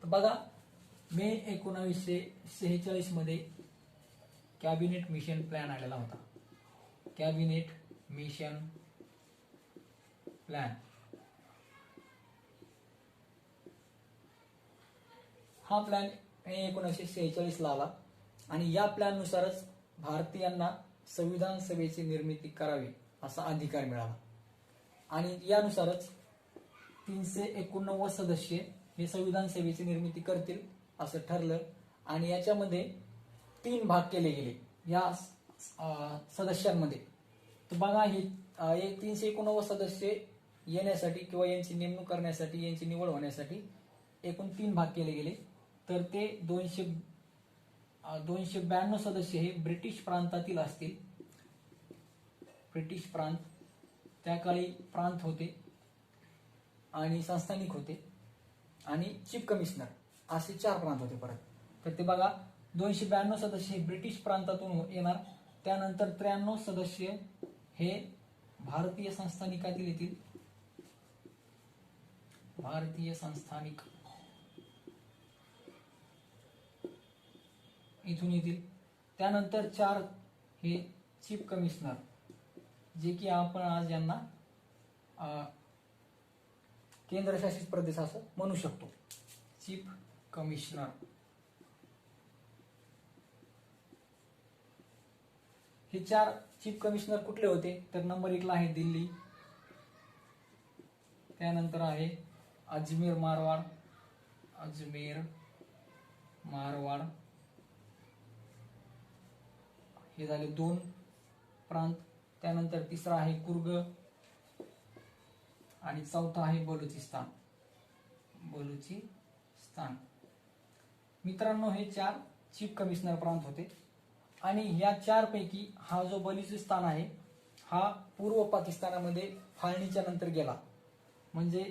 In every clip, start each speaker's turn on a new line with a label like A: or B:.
A: बघा, मे 1946 मध्ये cabinet mission plan आलेला होता. कॅबिनेट मिशन प्लॅन हा प्लॅन मे 1946 ला आला आणि या प्लॅन नुसारच भारतीयांना संविधान सभेची निर्मिती करावी असा अधिकार मिळाला आणि यानुसारच 389 सदस्य हे संविधान सभेची निर्मिती करतील असं ठरलं आणि याच्यामध्ये 3 भाग केले गेले या सदस्यांमध्ये. तर बघा, हे 389 सदस्य येण्यासाठी किंवा यांची नेमणूक करण्यासाठी, यांची निवड होण्यासाठी एकूण 3 भाग केले गेले. तर ते 292 सदस्य हे ब्रिटिश प्रांतातील असतील. ब्रिटिश प्रांत, त्या काळी प्रांत होते आणि संस्थानिक होते आणि चीफ कमिशनर असे 4 प्रांत होते परत. तर ते बघा, 292 सदस्य हे ब्रिटिश प्रांतातून येणार. त्यानंतर 93 सदस्य हे भारतीय संस्थानिकातील येतील. भारतीय संस्थानिक इथून येतील. त्यानंतर 4 हे चीफ कमिशनर, जे की आपण आज यांना केंद्रशासित प्रदेश असं म्हणू शकतो. Chief commissioner. हे 4 चीफ कमिशनर कुठले होते? तर नंबर 1 ला आहे दिल्ली, त्यानंतर आहे अजमेर मारवाड. अजमेर मारवाड हे झाले 2 प्रांत. त्यानंतर 3रा आहे कुर्ग आणि 4था आहे बलुचिस्तान. बलुचिस्तान. मित्रांनो, हे 4 चीफ कमिशनर प्रांत होते आणि या 4 पैकी हा जो बलुचिस्तान आहे हा पूर्व पाकिस्तानामध्ये फाळणीच्या नंतर गेला. म्हणजे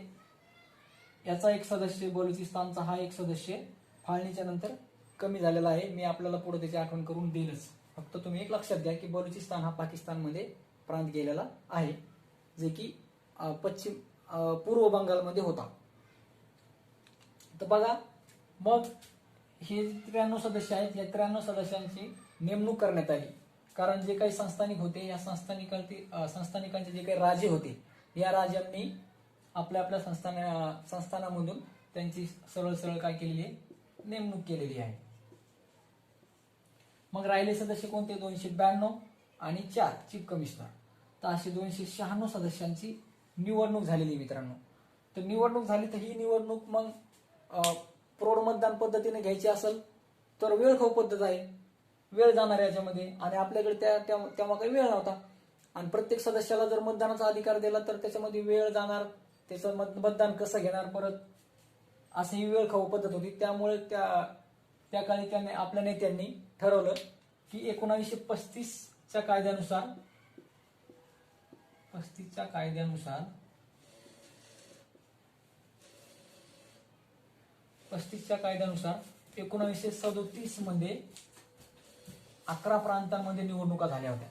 A: याचा एक सदस्य, बलुचिस्तानचा हा एक सदस्य फाळणीच्या नंतर कमी झालेला आहे. मी आपल्याला पुढे त्याची आठवण करून देईलच. फक्त तुम्ही एक लक्षात घ्या की बलुचिस्तान हा पाकिस्तानमध्ये प्रांत गेलेला आहे, जे की पूर्व बंगालमध्ये होता. तर बघा, मग हे 93 सदस्य आहेत. या 93 सदस्यांची नेमणूक करण्यात आली, कारण जे काही संस्थानिक होते, या संस्थानिकांचे जे काही राजे होते, या राजांनी आपल्या आपल्या संस्थानामधून त्यांची सरळ सरळ काय केलेली आहे, नेमणूक केलेली आहे. मग राहिले सदस्य कोणते? 292 आणि 4 चीफ कमिशनर. तर अशी 296 सदस्यांची निवडणूक झालेली मित्रांनो. तर निवडणूक झाली, तर ही निवडणूक मग प्रौढ मतदान पद्धतीने घ्यायची असेल तर वेळखाऊ पद्धत आहे. वेळ जाणार याच्यामध्ये आणि आपल्याकडे तेव्हा काही वेळ नव्हता आणि प्रत्येक सदस्याला जर मतदानाचा अधिकार दिला तर त्याच्यामध्ये वेळ जाणार, त्याचं मतदान कसं घेणार परत, असं ही वेळखाऊ पद्धत होती. त्यामुळे त्या काळी आपल्या नेत्यांनी ठरवलं की 1935च्या कायद्यानुसार 1937 मध्ये 11 प्रांतांमध्ये निवडणुका झाल्या होत्या.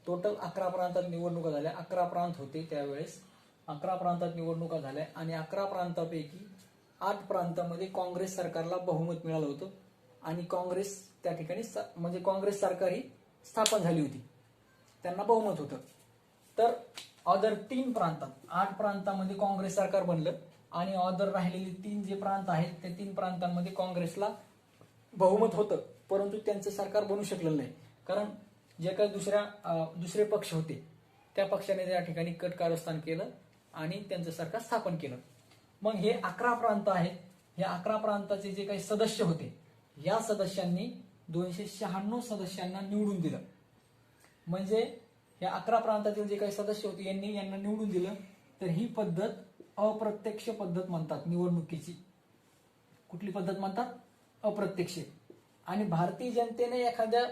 A: टोटल 11 प्रांतात निवडणुका झाल्या. 11 प्रांत होते त्यावेळेस. 11 प्रांतात निवडणुका झाल्या आणि 11 प्रांतापैकी 8 प्रांतांमध्ये काँग्रेस सरकारला बहुमत मिळालं होतं आणि काँग्रेस त्या ठिकाणी म्हणजे काँग्रेस सरकार ही स्थापन झाली होती, त्यांना बहुमत होतं. तर अदर 3 प्रांतात, 8 प्रांतांमध्ये काँग्रेस सरकार बनलं आणि अदर राहिलेली 3 जे प्रांत आहेत त्या 3 प्रांतांमध्ये काँग्रेसला बहुमत होतं, परंतु त्यांचं सरकार बनू शकलेलं नाही, कारण जे काही दुसरे पक्ष होते त्या पक्षाने त्या ठिकाणी कट कारस्थान केलं आणि त्यांचं सरकार स्थापन केलं. मग हे 11 प्रांत आहेत. या 11 प्रांताचे जे काही सदस्य होते, या सदस्यांनी 296 सदस्यांना निवडून दिलं. म्हणजे या 11 प्रांतातील जे काही सदस्य होते यांना निवडून दिलं. तर ही पद्धत अप्रत्यक्ष पद्धत म्हणतात निवडणुकीची. कुठली पद्धत म्हणतात? अप्रत्यक्ष. आणि भारतीय जनतेने एखाद्या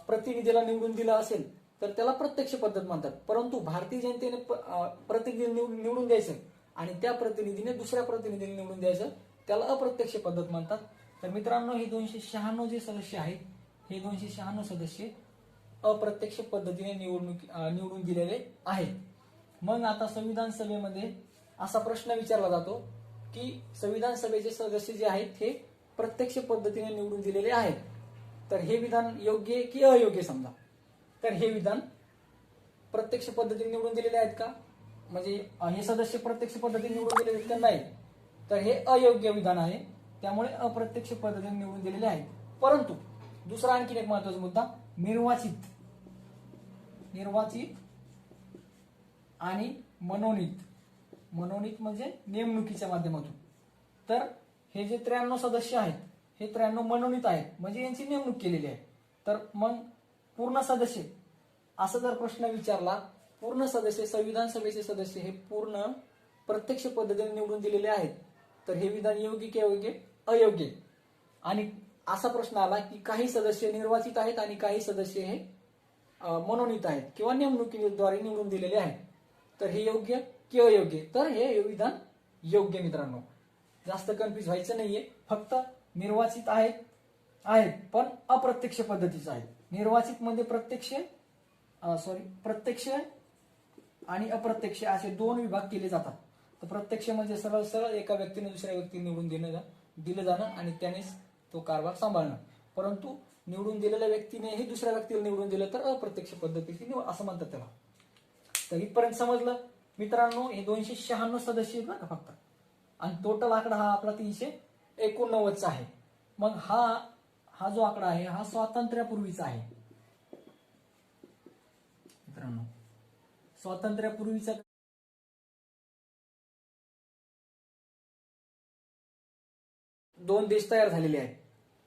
A: प्रतिनिधीला निवडून दिलं असेल तर त्याला प्रत्यक्ष पद्धत म्हणतात. परंतु भारतीय जनतेने प्रतिनिधी निवडून द्यायचं आणि त्या प्रतिनिधीने दुसऱ्या प्रतिनिधीला निवडून द्यायचं, त्याला अप्रत्यक्ष पद्धत म्हणतात. तर मित्रांनो, हे 296 जे सदस्य आहेत, हे 296 सदस्य अप्रत्यक्ष पद्धतीने निवडून दिलेले आहेत. मग आता संविधान सभेमध्ये असा प्रश्न विचारला जातो की संविधान सभेचे सदस्य जे आहेत हे प्रत्यक्ष पद्धतीने निवडून दिलेले आहेत. तर हे विधान योग्य आहे की अयोग्य समजा. तर हे विधान प्रत्यक्ष पद्धतीने निवडून दिलेले आहेत का, म्हणजे हे सदस्य प्रत्यक्ष पद्धतीने निवडून दिलेले आहेत का, नाही. तर हे अयोग्य विधान आहे, त्यामुळे अप्रत्यक्ष पद्धतीने निवडून दिलेले आहेत. परंतु दुसरा आणखी एक महत्वाचा मुद्दा, निर्वाचित आणि मनोनीत म्हणजे नेमणुकीच्या माध्यमातून. तर हे जे 93 सदस्य आहेत हे 93 मनोनीत आहेत, म्हणजे यांची नेमणूक केलेली आहे. तर मग पूर्ण सदस्य असा जर प्रश्न विचारला, पूर्ण सदस्य संविधान सभेचे सदस्य हे पूर्ण प्रत्यक्ष पद्धतीने निवडून दिलेले आहेत, तर हे विधान योग्य की अयोग्य, अयोग्य. आणि असा प्रश्न आला की काही सदस्य निर्वाचित आहेत आणि काही सदस्य हे मनोनीत आहेत किंवा नेमणुकीद्वारे निवडून दिलेले आहेत, तर हे योग्य की अयोग्य. तर हे विधान योग्य मित्रांनो, जास्त कन्फ्युज व्हायचं नाहीये. फक्त निर्वाचित आहेत पण अप्रत्यक्ष पद्धतीचं आहे. निर्वाचित मध्ये प्रत्यक्ष आणि अप्रत्यक्ष असे 2 विभाग केले जातात. तर प्रत्यक्ष म्हणजे सरळ सरळ एका व्यक्तीने दुसऱ्या व्यक्तीला निवडून दिलं जाणं आणि त्यानेच तो कारभार सांभाळणं. परंतु निवडून दिलेल्या व्यक्तीनेही दुसऱ्या व्यक्तीला निवडून दिलं तर अप्रत्यक्ष पद्धतीची निवड असं म्हणतात त्याला. तर इथपर्यंत समजलं मित्रांनो. हे 296 सदस्य आहेत ना फक्त, आणि टोटल आकडा हा आपला 389 आहे. मग हा जो आकडा आहे हा स्वातंत्र्यापूर्वीचा आहे मित्रांनो. स्वातंत्र्यापूर्वीचा 2 देश तयार झालेले आहेत,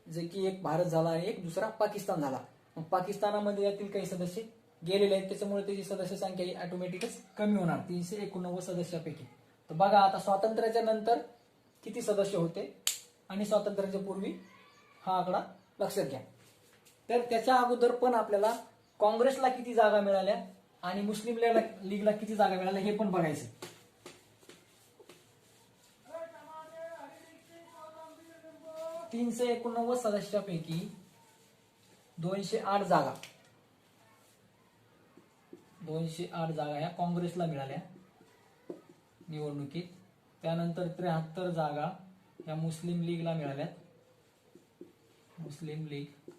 A: जे की एक भारत झाला आणि एक दुसरा पाकिस्तान झाला. मग पाकिस्तानामध्ये यातील काही सदस्य गेलेले आहेत, त्याच्यामुळे त्याची सदस्य संख्या ही ऑटोमॅटिकच कमी होणार 389 सदस्यापैकी. तर बघा आता स्वातंत्र्याच्या नंतर किती सदस्य होते आणि स्वातंत्र्याच्या पूर्वी हा आकडा लक्षात घ्या. तर त्याच्या अगोदर पण आपल्याला काँग्रेसला किती जागा मिळाल्या आणि मुस्लिम लीगला किती जागा मिळाल्या हे पण बघायचं. $389 सदस्यापैकी 208 जागा ह्या काँग्रेसला मिळाल्या निवडणुकीत. त्यानंतर 73 जागा ह्या मुस्लिम लीगला मिळाल्या. मुस्लिम लीग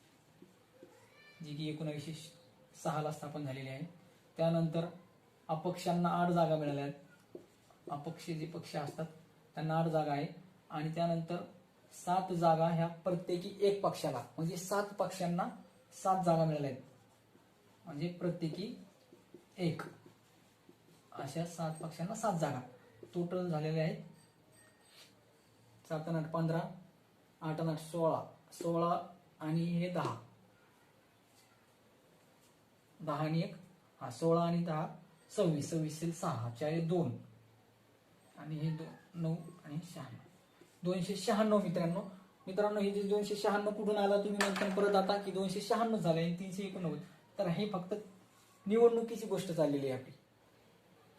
A: जी की 1906 ला स्थापन झालेली आहे. त्यानंतर अपक्षांना 8 जागा मिळाल्या. अपक्ष जे पक्ष असतात त्यांना 8 जागा आहे. आणि त्यानंतर 7 जागा ह्या प्रत्येकी एक पक्षाला, म्हणजे 7 पक्षांना 7 जागा मिळाल्या आहेत, म्हणजे प्रत्येकी एक. अशा 7 पक्षांना 7 जागा टोटल झालेल्या आहेत. 7 आणि 8 15, 8 आणि 8 16 आणि हे 10 आणि 1 16 आणि 10 26 6 4 2 आणि हे 9 आणि 96 296 मित्रांनो हे जे 296 कुठून आला तुम्ही म्हणता परत आता की 296 झाले आणि 389. तर हे फक्त निवडणुकीची गोष्ट चाललेली आहे आपली.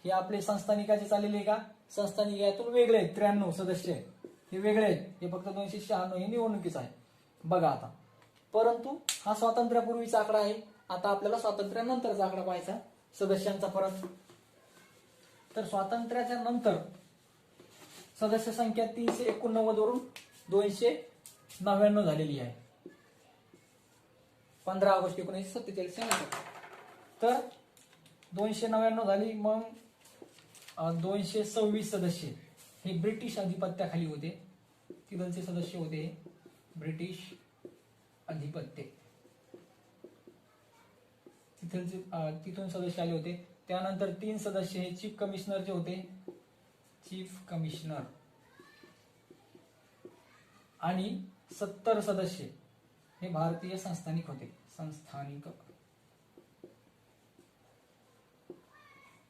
A: हे आपले संस्थानिकाचे चाललेले आहे का, संस्थानिक यातून वेगळे आहेत 93 सदस्य हे वेगळे आहेत. हे फक्त 296 हे निवडणुकीचं आहे. बघा आता, परंतु हा स्वातंत्र्यापूर्वीचा आकडा आहे. आता आपल्याला स्वातंत्र्यानंतरचा आकडा पाहायचा सदस्यांचा परत. तर स्वातंत्र्याच्या नंतर सदस्य संख्या 389 वरून 299 झालेली आहे 15 ऑगस्ट 1947. तर 299 झाली. मग 226 सदस्य हे ब्रिटिश अधिपत्याखाली होते. तिथलचे सदस्य होते ब्रिटिश अधिपत्य, तिथून सदस्य आले होते. त्यानंतर 3 सदस्य हे चीफ कमिशनरचे होते, चीफ कमिशनर. आणि 70 सदस्य हे भारतीय संस्थानिक होते, संस्थानिक.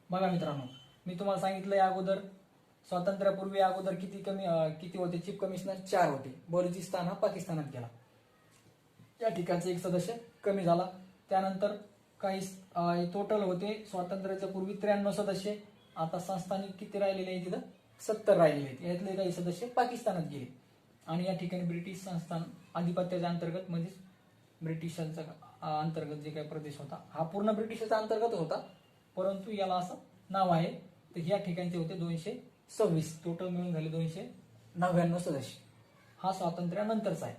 A: बघा मित्रांनो, मी तुम्हाला सांगितलंय अगोदर स्वातंत्र्यापूर्वी अगोदर किती होते चीफ कमिशनर 4 होते. बलुचिस्तान हा पाकिस्तानात गेला, या ठिकाणचा एक सदस्य कमी झाला. त्यानंतर काही टोटल होते स्वातंत्र्याच्या पूर्वी 93 सदस्य. आता संस्थानिक किती राहिलेले आहेत तिथं 70 राहिलेले आहेत. यातले काही सदस्य पाकिस्तानात गेले आणि या ठिकाणी ब्रिटिश संस्थान अधिपत्याच्या अंतर्गत म्हणजे ब्रिटिशांचा अंतर्गत जे काही प्रदेश होता हा पूर्ण ब्रिटिशांच्या अंतर्गत होता, परंतु याला असं नाव आहे. तर या ठिकाणचे होते 226, टोटल मिळून झाले 99 सदस्य. हा स्वातंत्र्यानंतरचा आहे.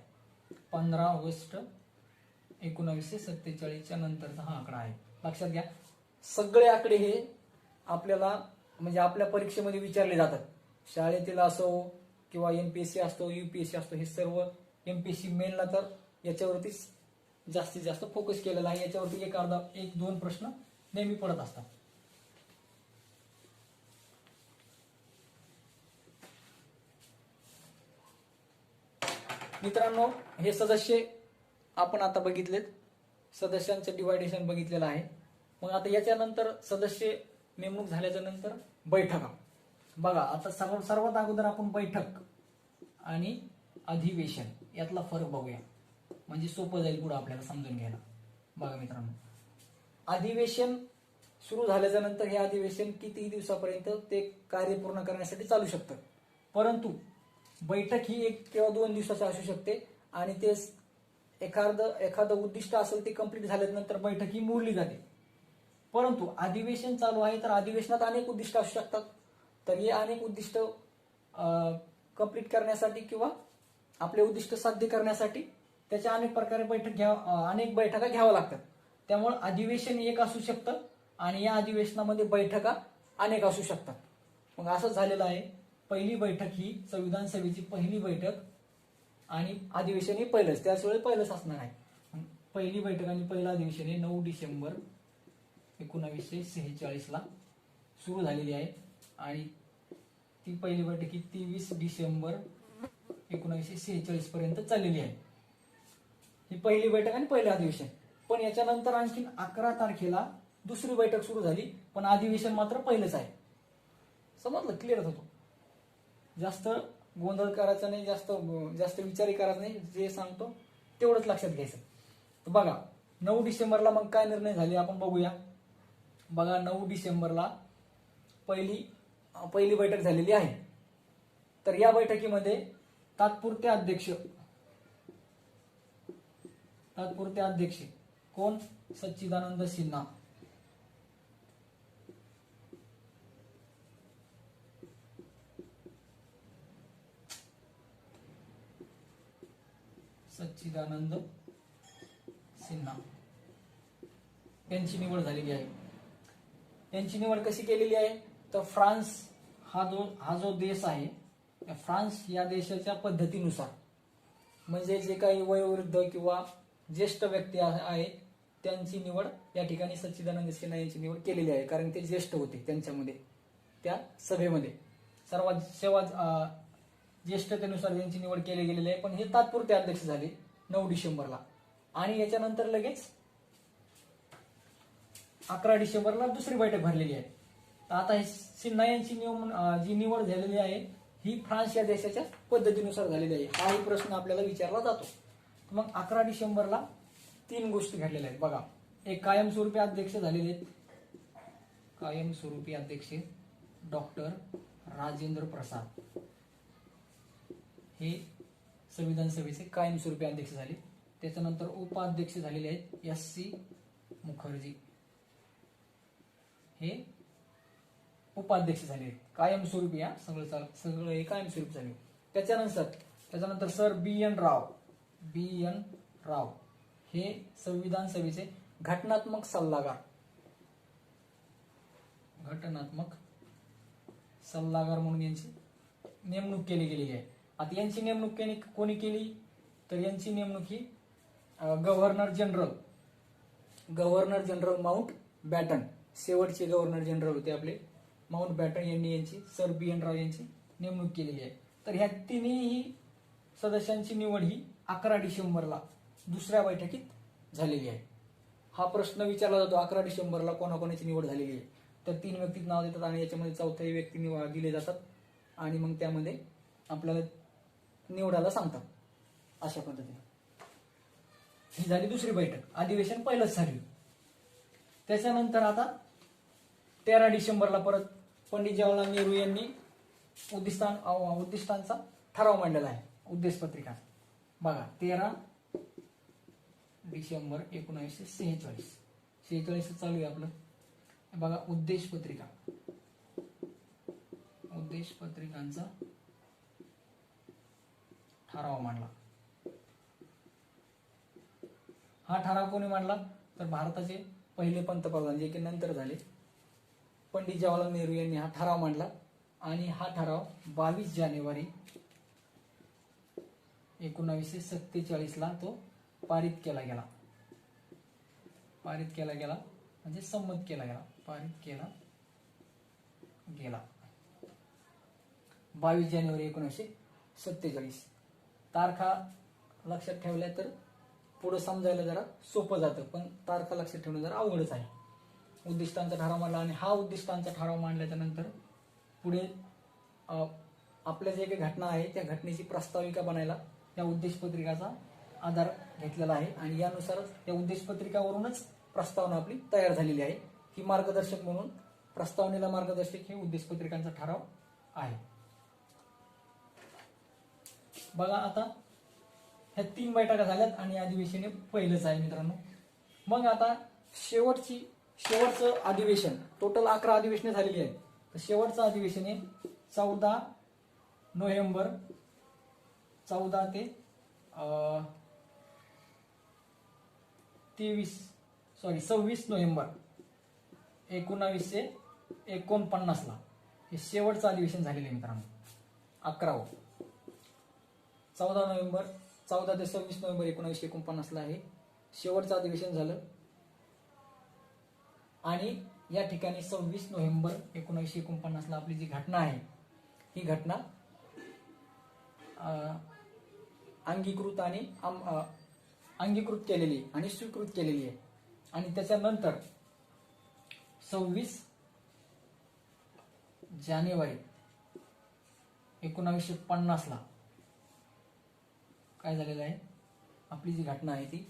A: 15 ऑगस्ट 1947च्या नंतरचा हा आकडा आहे. लक्षात घ्या, सगळे आकडे हे आपल्याला म्हणजे आपल्या परीक्षेमध्ये विचारले जातात. शाळेतील असो किंवा एमपीएससी असतो, युपीएससी असतो, हे सर्व एमपीएससी मेनला तर याच्यावरतीच जास्तीत जास्त फोकस केलेला आहे. याच्यावरती एक दोन प्रश्न नेहमी पडत असतात. मित्रांनो, हे सदस्य आपण आता बघितलेत, सदस्यांचं डिवायडेशन बघितलेलं आहे. मग आता याच्यानंतर सदस्य नेमणूक झाल्याच्या नंतर बैठका बघा. आता सर्वात अगोदर आपण बैठक आणि अधिवेशन यातला फरक बघूया, म्हणजे सोपं जाईल पुढे आपल्याला समजून घ्यायला. बघा मित्रांनो, अधिवेशन सुरू झाल्याच्या नंतर हे अधिवेशन किती दिवसापर्यंत ते कार्य पूर्ण करण्यासाठी चालू शकतं. परंतु बैठक ही 1 किंवा 2 दिवसाची असू शकते आणि ते एखादं उद्दिष्ट असेल ते कंप्लीट झाल्यानंतर बैठक ही मोडली जाते. परंतु अधिवेशन चालू आहे तर अधिवेशनात अनेक उद्दिष्ट असू शकतात. तर हे अनेक उद्दिष्ट कंप्लीट करण्यासाठी किंवा आपले उद्दिष्ट साध्य करण्यासाठी त्याच्या अनेक प्रकारे अनेक बैठका घ्याव्या लागतात. त्यामुळे अधिवेशन एक असू शकतं आणि या अधिवेशनामध्ये बैठका अनेक असू शकतात. मग असं झालेलं आहे. पहिली बैठक ही संविधान सभेची पहिली बैठक आणि अधिवेशन हे पहिलंच, त्याच वेळी पहिलंच असणार आहे. पहिली बैठक आणि पहिलं अधिवेशन हे 9 डिसेंबर 1946ला सुरू झालेली आहे आणि ती पहिली बैठक ही 23 डिसेंबर 1946 पर्यंत चाललेली आहे. ही पहिली बैठक आणि पहिलं अधिवेशन. पण याच्यानंतर आणखी 11 तारखेला दुसरी बैठक सुरू झाली, पण अधिवेशन मात्र पहिलंच आहे. समजलं? क्लिअर होतो. जास्त गोंधळ करायचा नाही, जास्त विचारही करायचा नाही. जे सांगतो तेवढंच लक्षात घ्यायचं. तर बघा, 9 डिसेंबरला मग काय निर्णय झाले आपण बघूया. बघा, 9 डिसेंबरला पहिली बैठक झालेली आहे. तर या बैठकीमध्ये तात्पुरते अध्यक्ष कोण? सच्चिदानंद सिन्हा. सच्चिदानंद सिन्हा यांची निवड झालेली आहे. यांची निवड कशी केलेली आहे तर फ्रान्स हा जो देश आहे, फ्रान्स या देशाच्या पद्धतीनुसार, म्हणजे जे काही वयोवृद्ध किंवा ज्येष्ठ व्यक्ती आहेत त्यांची निवड या ठिकाणी सच्चिदानंद सिन्हा यांची निवड केलेली आहे. कारण ते ज्येष्ठ होते त्यांच्यामध्ये, त्या सभेमध्ये सर्वात ज्येष्ठतेनुसार यांची निवड केली गेलेली आहे. पण हे तात्पुरते अध्यक्ष झाले 9 डिसेंबरला आणि याच्यानंतर लगेच 11 डिसेंबरला दुसरी बैठक भरलेली आहे. आता हे सिन्हा यांची जी निवड झालेली आहे ही फ्रान्स या देशाच्या पद्धतीनुसार झालेली आहे. हाही प्रश्न आपल्याला विचारला जातो. मग 11 डिसेंबरला 3 गोष्टी घडलेल्या आहेत. बघा, एक कायमस्वरूपी अध्यक्ष झालेले आहेत. कायमस्वरूपी अध्यक्ष डॉक्टर राजेंद्र प्रसाद हे संविधान सभेचे कायमस्वरूपी अध्यक्ष झाले. त्याच्यानंतर उपाध्यक्ष झालेले आहेत S.C. मुखर्जी, हे उपाध्यक्ष झाले. कायमस्वरूपी, सगळं हे कायमस्वरूपी झाले. त्याच्यानंतर सर बी एन राव हे संविधान सभेचे घटनात्मक सल्लागार म्हणून यांची नेमणूक केली गेलेली आहे. आता यांची नेमणूक कोणी केली तर यांची नेमणूक ही गव्हर्नर जनरल माउंट बॅटन, शेवटचे गव्हर्नर जनरल होते आपले माउंट बॅटन यांनी सर बी एन राव यांची नेमणूक केलेली आहे. तर ह्या तिन्ही सदस्यांची निवड ही 11 डिसेंबरला दुसऱ्या बैठकीत झालेली आहे. हा प्रश्न विचारला जातो, 11 डिसेंबरला कोणाकोणाची निवड झालेली आहे. तर 3 व्यक्ती नाव देतात आणि याच्यामध्ये चौथ्याही व्यक्ती दिले जातात आणि मग त्यामध्ये आपल्याला निवडायला सांगतात. अशा पद्धतीने ही झाली दुसरी बैठक. अधिवेशन पहिलंच झाली. त्याच्यानंतर आता 13 डिसेंबरला परत पंडित जवाहरलाल नेहरू यांनी उद्दिष्टांचा ठराव मांडलेला आहे, उद्देश पत्रिका. बघा, 13 डिसेंबर 1946 चालू आहे आपलं. बघा, उद्देश पत्रिकांचा ठराव मांडला. हा ठराव कोणी मांडला तर भारताचे पहिले पंतप्रधान जे की नंतर झाले पंडित जवाहरलाल नेहरू यांनी हा ठराव मांडला आणि हा ठराव 22 जानेवारी 1947 ला तो पारित केला गेला. पारित केला गेला म्हणजे संमत केला गेला. पारित केला गेला 22 जानेवारी 1947. तारखा लक्षात ठेवल्या तर पुढे समजायला जरा सोपं जातं, पण तारखा लक्षात ठेवणं जरा अवघडच आहे. उद्दिष्टांचा ठराव मांडला आणि हा उद्दिष्टांचा ठराव मांडल्याच्या नंतर पुढे आपल्या जे काही घटना आहे त्या घटनेची प्रास्ताविका बनायला त्या उद्देश पत्रिकाचा आधार घेतलेला आहे आणि यानुसारच त्या उद्देश पत्रिकावरूनच प्रस्तावना आपली तयार झालेली आहे. ही मार्गदर्शक म्हणून प्रस्तावनेला मार्गदर्शक हे उद्देश पत्रिकांचा ठराव आहे. बघा आता ह्या 3 बैठका झाल्यात आणि अधिवेशन हे पहिलंच आहे मित्रांनो. मग आता शेवटचं अधिवेशन, टोटल 11 अधिवेशने झालेली आहेत. तर शेवटचं अधिवेशन हे 14 नोव्हेंबर 14 ते 26 नोव्हेंबर 1949 ला हे शेवटचं अधिवेशन झालेलं आहे मित्रांनो. 11 14 ते 26 नोव्हेंबर 1949 ला हे शेवटचं अधिवेशन झालं आणि या ठिकाणी 26 नोव्हेंबर 1949 ला आपली जी घटना आहे ही घटना अंगीकृत केलेली आणि स्वीकृत केलेली आहे. आणि त्याच्यानंतर 26 जानेवारी 1950 ला काय झालेलं आहे, आपली जी घटना आहे ती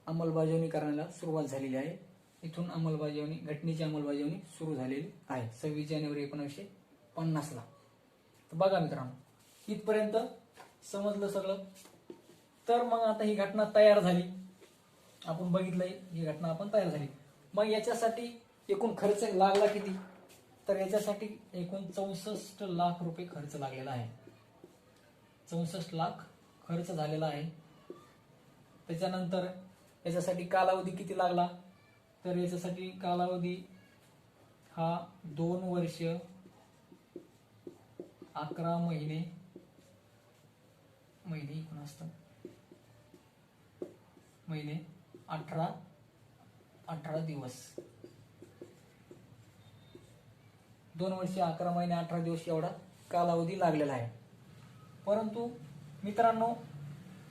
A: अंमलबजावणी करण्याला सुरुवात झालेली आहे. इथून घटनेची अंमलबजावणी सुरू झालेली आहे 26 जानेवारी 1950 ला. तर बघा मित्रांनो, इथपर्यंत समजलं सगळं. तर मग आता ही घटना तयार झाली, आपण बघितलंय ही घटना आपण तयार झाली. मग याच्यासाठी एकूण खर्च लागला किती, तर याच्यासाठी एकूण 64 लाख रुपये खर्च लागलेला आहे. 64 लाख खर्च झालेला आहे. त्याच्यानंतर याच्यासाठी कालावधी किती लागला, तर याच्यासाठी कालावधी हा 2 वर्ष 11 महिने एकूण असतं महिने 18 दिवस. 2 वर्ष 11 महिने 18 दिवस एवढा कालावधी लागलेला आहे. परंतु मित्रांनो,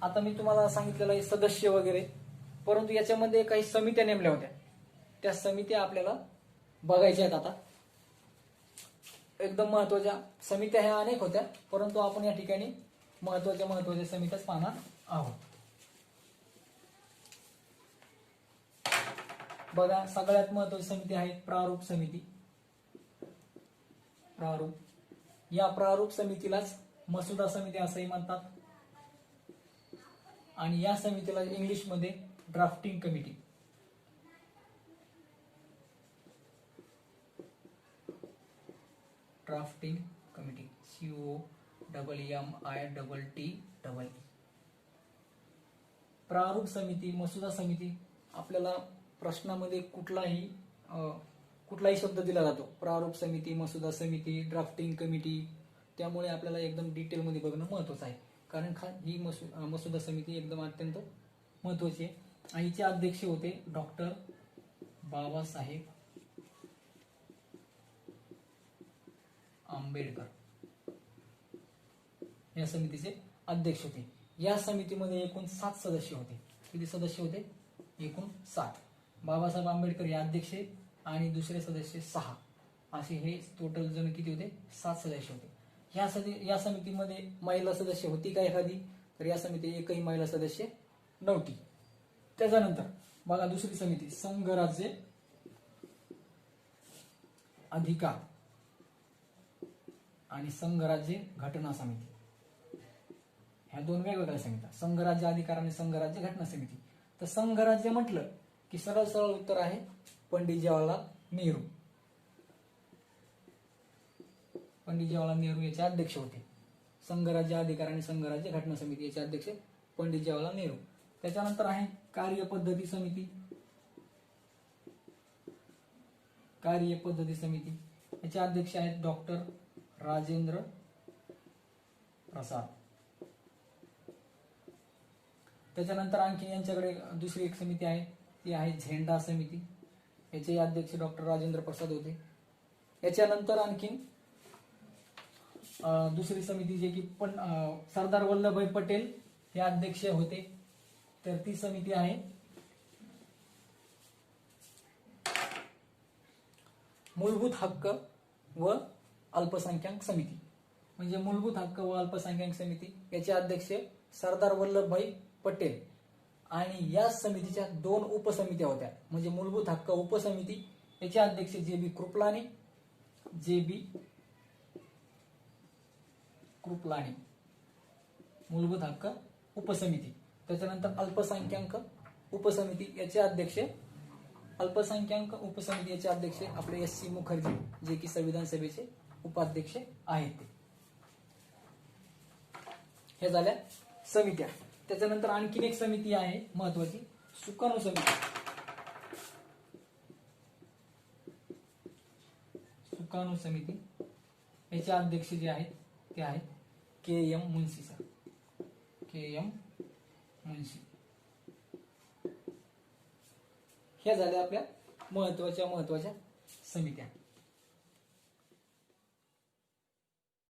A: आता मी तुम्हाला सांगितलेलं आहे सदस्य वगैरे, परंतु याच्यामध्ये काही समित्या नेमल्या होत्या. त्या समित्या आपल्याला बघायच्या आहेत. आता एकदम महत्वाच्या समित्या ह्या अनेक होत्या, परंतु आपण या ठिकाणी महत्वाच्या समित्याच पाहणार आहोत. बघा, सगळ्यात महत्वाची समिती आहे प्रारूप समिती. या प्रारूप समितीलाच मसुदा समिती असंही म्हणतात आणि या समितीला इंग्लिशमध्ये ड्राफ्टिंग कमिटी COMMITT. प्रारूप समिती, मसुदा समिती, आपल्याला प्रश्नामध्ये कुठलाही शब्द दिला जातो, प्रारूप समिती, मसुदा समिती, ड्राफ्टिंग कमिटी, त्यामुळे आपल्याला एकदम डिटेलमध्ये बघणं महत्वाचं आहे. कारण ही मसुदा समिती एकदम अत्यंत महत्वाची आहे. आणि हिचे अध्यक्ष होते डॉक्टर बाबासाहेब आंबेडकर. या समितीचे अध्यक्ष होते. या समितीमध्ये एकूण 7 सदस्य होते. किती सदस्य होते? एकूण 7. बाबासाहेब आंबेडकर हे अध्यक्ष आणि दुसरे सदस्य 6, असे हे टोटल जण किती होते? 7 सदस्य होते. या समितीमध्ये महिला सदस्य होती का एखादी? तर या समितीत एकही महिला सदस्य नव्हती. त्याच्यानंतर बघा दुसरी समिती, संघराज्य अधिकार आणि संघराज्य घटना समिती. ह्या 2 वेगवेगळ्या समित्या, संघराज्य अधिकार आणि संघराज्य घटना समिती. तर संघराज्य म्हटलं की सरळ उत्तर आहे पंडित जवाहरलाल नेहरू. पंडित जवाहरलाल नेहरू याचे अध्यक्ष होते. संघराज्य अधिकार आणि संघराज्य घटना समिती, याचे अध्यक्ष पंडित जवाहरलाल नेहरू. त्याच्यानंतर आहे कार्यपद्धती समिती. कार्यपद्धती समिती याचे अध्यक्ष आहेत डॉक्टर राजेंद्र प्रसाद. त्याच्यानंतर आणखी यांच्याकडे दुसरी एक समिती आहे, ती आहे झेंडा समिती. याचे अध्यक्ष डॉक्टर राजेंद्र प्रसाद होते. याच्यानंतर आणखीन दुसरी समिती जे की सरदार वल्लभभाई पटेल हे अध्यक्ष होते, तर ती समिती आहे मूलभूत हक्क व अल्पसंख्याक समिती. म्हणजे मूलभूत हक्क व अल्पसंख्याक समिती याचे अध्यक्ष सरदार वल्लभभाई पटेल, आणि या समितीच्या 2 उपसमित्या होत्या. म्हणजे मूलभूत हक्क उपसमिती याचे अध्यक्ष जे.बी. कृपलानी, मूलभूत हक्क उपसमिती. त्याच्यानंतर अल्पसंख्याक उपसमिती याचे अध्यक्ष आपले S.C. मुखर्जी, जे की संविधान सभेचे उपाध्यक्ष आहेत. हे झाल्या समित्या. त्याच्यानंतर आणखीन एक समिती आहे महत्वाची, सुकाणू समिती. सुकाणू समिती याचे अध्यक्ष जे आहेत ते आहेत K.M. मुन्शी सर. K.M. मुन्शी. ह्या झाल्या आपल्या महत्वाच्या समित्या.